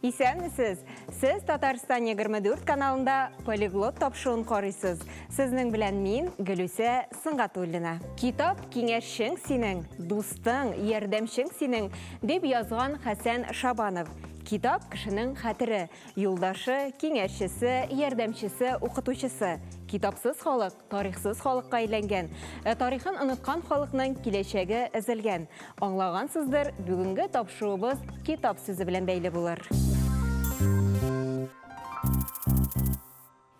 Исәнмесез? Сіз Татарстан 24 каналында полиглот тапшыруын қарайсыз. Сізнің білән мин Гүлүсә Сыңғатуллина. Китап киңәшшең синең, дустың, ярдәмшең синең деп язған Хәсән Шабанов. Китап кішінің хәтірі, юлдашы, киңәшшісі, ярдәмшісі, укытучысы. Китапсыз халық, тарихсыз халыққа әйләнгән. Тарихын ұнытқан халықның киләчәге әзілген. Аңлағансыздыр, бүгінгі тапшыруыбыз китап сөзі белән бәйле булыр.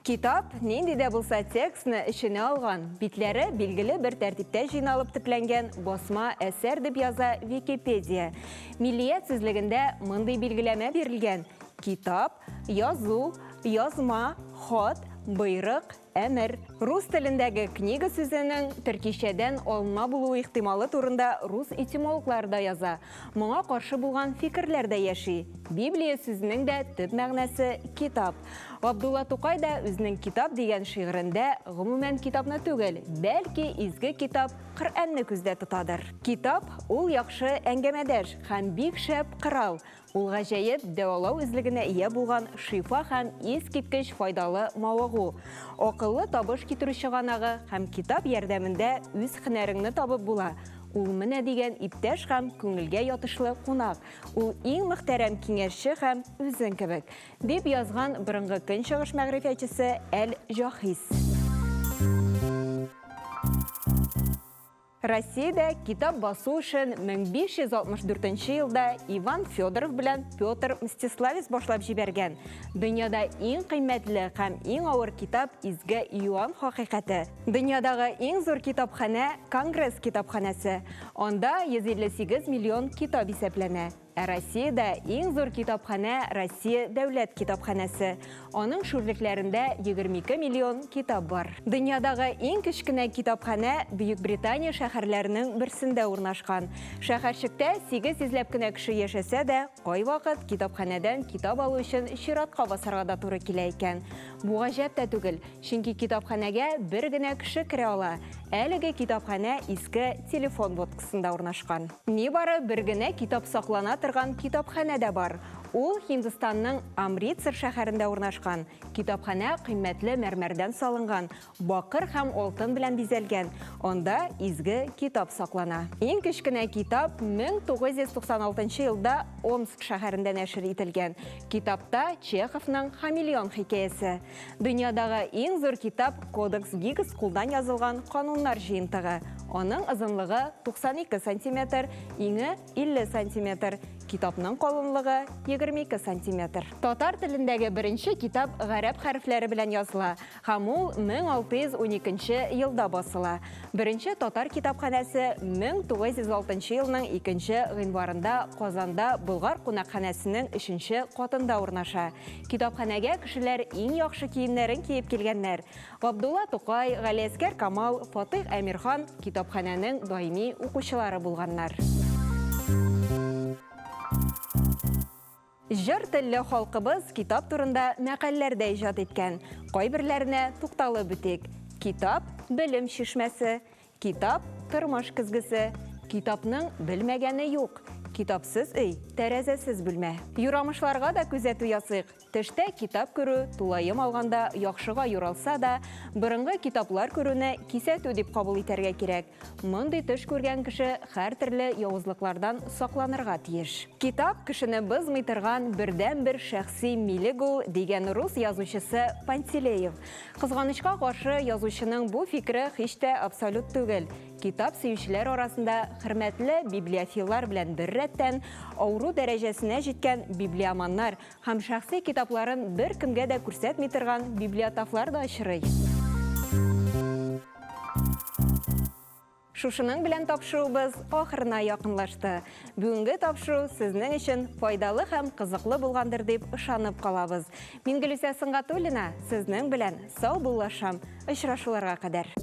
Китап нинди дә булса текстны ішіне алған, битләре билгеле бір тәртиптә жиналып төпләнгән басма әсәр дип яза Википедия. Миллият сүзлегендә мондый билгеләмә бирелгән: китап, язу, язма, хат, бұйрық, әмір. Рус тіліндегі книга сүзінің түркишәдән алма булуы ихтималы турында рус этимологлары да яза. Моңа каршы булган фикерләр дә яши. Библия сүзінің дә төп мәгънәсе китап. Абдулла Тукай да үзенең китап дигән шигырендә гомумән китапны түгел, бәлки изге китап Коръәнне күздә тотадыр. Китап ул яхшы әңгәмәдәш һәм бик шәп корал. Ул гаҗәеп дәвалау үзлегенә ия булган шифа һәм искиткеч файдалы мавыгу. Акыллы табыш китерүче ганагы һәм китап ярдәмендә үз һөнәреңне табып була. Ул менә дигән иптәш һәм күңелгә ятышлы кунак. Ул иң мөхтәрәм киңәшче һәм үзең кебек, дип язган борынгы көнчыгыш мәгърифәтчесе Әл-Җахис. Россиядә китап басу өчен 1564 елда Иван Федоров белән Петр Мстиславец башлап җибәргән. Дөньяда иң кыйммәтле һәм иң авыр китап изге Иоанн хакыйкате. Дөньядагы иң зур китапханә Конгресс китапханәсе. Анда 158 миллион китап исәпләнә. Россиядә иң зур китапханә Россия дәүләт китапханәсе. Аның шүрлекләрендә 22 миллион китап бар. Дөньядагы иң кечкенә китапханә Бөекбритания шәһәрләренең берсендә урнашкан. Шәһәрчектә 8 йөзләп кенә кеше яшәсә дә, кайвакыт китапханәдән китап алу өчен чиратка басарга да туры килә икән. Бу гаҗәп тә түгел, чөнки китапханәгә бер генә кеше керә ала. Әлеге китапханә иске телефон будкасында урнашкан. Нибары бер генә китап саклана торган китапханә дә бар. Ул Һиндстанның Амритсар шәһәрендә урнашкан. Китапханә кыйммәтле мәрмәрдән салынган, бакыр һәм алтын белән бизәлгән. Анда изге китап саклана. Иң кечкенә китап 1996 елда Омск шәһәрендә нәшер ителгән. Китапта Чеховның Хамелеон хикәясе. Дөньядагы иң зур китап Кодекс Гиггс кулдан язылган кануннар җыентыгы. Аның озынлыгы 92 см, иңе 50 см. Китапның калынлыгы 22 см. Татар телендәге беренче китап гарәп хәрефләре белән языла, һәм ул 1612 елда басыла. Беренче татар китапханәсе 1906 елның 2 гыйнварында Казанда Болгар кунакханәсенең 3 катында урнаша. Китапханәгә кешеләр иң яхшы киемнәрен киеп килгәннәр. Абдулла Тукай, Галиәскәр Камал, Фатих Әмирхан китапханәнең даими укучылары булганнар. Җыр телле халкыбыз китап турында мәкаләләр дә иҗат иткән. Кайберләренә тукталып үтик. Китап белем шишмәсе, китап тормыш кызгысы, китапның белмәгәне юк. Китапсыз өй, тәрәзәсез бүлмә. Юрамышларга да күзәтү ясыйк. Төштә китап күрү, тулайым алганда яхшыга юралса да, борынгы китаплар күрүне кисәтү дип кабул итәргә кирәк. Мондый төш күргән кеше һәр төрле явызлыклардан сакланырга тиеш. Китап кешене бызмый торган бердән-бер шәхси милек ул дигән рус язучысы Пантелеев. Кызганычка каршы язучының бу фикере һич тә абсолют түгел. Китап сөючеләр арасында хөрмәтле библиофиллар белән бер рәттән ауру дәрәҗәсенә җиткән библиоманнар һәм шәхси китапларын бер кемгә дә күрсәтми торган библиотафлар да очрый. Шушының белән тапшыруыбыз ахырына якынлашты. Бүгенге тапшыру сезнең өчен файдалы һәм кызыклы булгандыр дип ышанып калабыз. Мин Гөлүсә Сыңғатуллина, сезнең белән сау булышам. Очрашуларга кадәр.